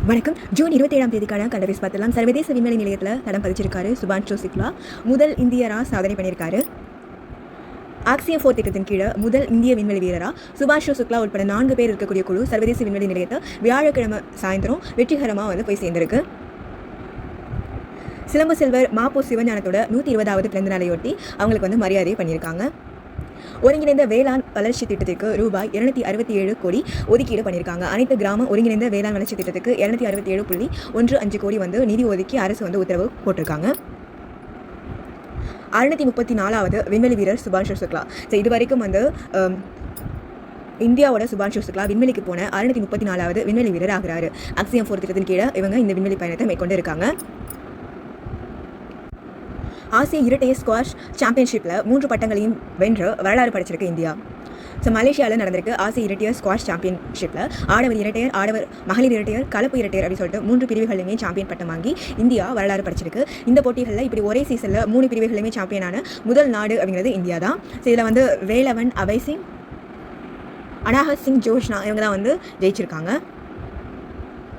வணக்கம். ஜூன் 27ஆம் தேதிக்கான கண்டபேஸ் பார்த்தலாம். சர்வதேச விண்வெளி நிலையத்தில் தடம் பதிச்சிருக்காரு சுபான்ஷு சுக்லா. முதல் இந்தியரா சாதனை பண்ணியிருக்காரு. ஆக்சியம் 4 திட்டத்தின் கீழே முதல் இந்திய விண்வெளி வீரரா சுபான்ஷு சுக்லா உட்பட 4 பேர் இருக்கக்கூடிய குழு சர்வதேச விண்வெளி நிலையத்தை வியாழக்கிழமை சாயந்தரம் வெற்றிகரமாக போய் சேர்ந்திருக்கு. சிலம்பு செல்வர் மாப்போ சிவஞானத்தோட 120வது பிறந்த நாளையொட்டி அவங்களுக்கு மரியாதை பண்ணியிருக்காங்க. ஒருங்கிணைந்த வேளாண் வளர்ச்சி திட்டத்திற்கு ரூபாய் 267 கோடி ஒதுக்கீடு பண்ணியிருக்காங்க. அனைத்து கிராம ஒருங்கிணைந்த வேளாண் வளர்ச்சி திட்டத்துக்கு 267.15 கோடி நிதி ஒதுக்கி அரசு உத்தரவு போட்டிருக்காங்க. 634வது விண்வெளி வீரர் சுபான்ஷு சுக்லா. இதுவரைக்கும் இந்தியாவோட சுபான்ஷு சுக்லா விண்வெளிக்கு போன 634வது விண்வெளி வீரர் ஆகிறாரு. ஆக்சியம் 4 திட்டத்தின் கீழே இவங்க இந்த விண்வெளி பயணத்தை மேற்கொண்டு இருக்காங்க. ஆசிய இரட்டையர் ஸ்குவாஷ் சாம்பியன்ஷிப்பில் 3 பட்டங்களையும் வென்று வரலாறு படைச்சிருக்கு இந்தியா. மலேசியாவில் நடந்திருக்கு ஆசிய இரட்டையர் ஸ்குவாஷ் சாம்பியன்ஷிப்பில் ஆடவர் இரட்டையர், ஆடவர் மகளிர் இரட்டையர், கலப்பு இரட்டையர் அப்படின்னு சொல்லிட்டு 3 பிரிவுகளிலுமே சாம்பியன் பட்டம் வாங்கி இந்தியா வரலாறு படைச்சிருக்கு. இந்த போட்டிகளில் இப்படி ஒரே சீசனில் 3 பிரிவுகளிலுமே சாம்பியனான முதல் நாடு அப்படிங்கிறது இந்தியா தான். இதில் வேலவன், அபய் சிங், அனாஹத் சிங் ஜோஷ்னா இவங்க தான் ஜெயிச்சிருக்காங்க.